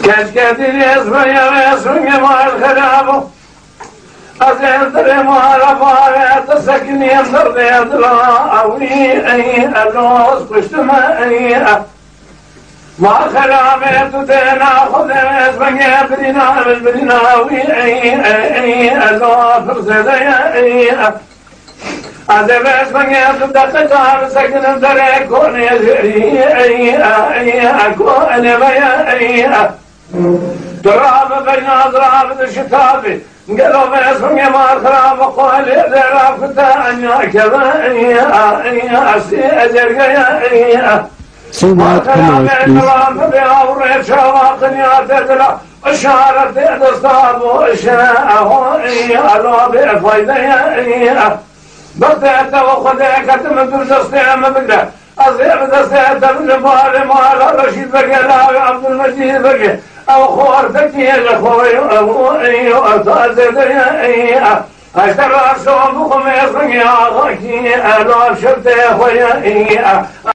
كشكتي يسمي ويسمي مع الخراب أزيد مهربا تسكني يمدر يدلا أوي أي ألوس قشتما ما خرابي تتنا خذ اسمك بدنا بالبدنا وي أي ألوس فرسديا أذب اسمك تدقق سكن دريكون يزري أي أكو أنا بيا تراب بين أضراب الشتاب قالوا باسمك ما خراب قال ذرا فتاة كذا أي أسي أجرقيا سمعت كلمة بأوري شواقني أتدلع أشارت أدستاب وأشاءه ألو بفايدة بغدت وخذك تمدر دستيام بقدر أصيب دستيام من بار مال رشيد بقى عبد المجيد بقى أو خورتك يا خوي أو أتازد يا أشترى صوم بخميس بقى أخوي ألو شرت يا خوي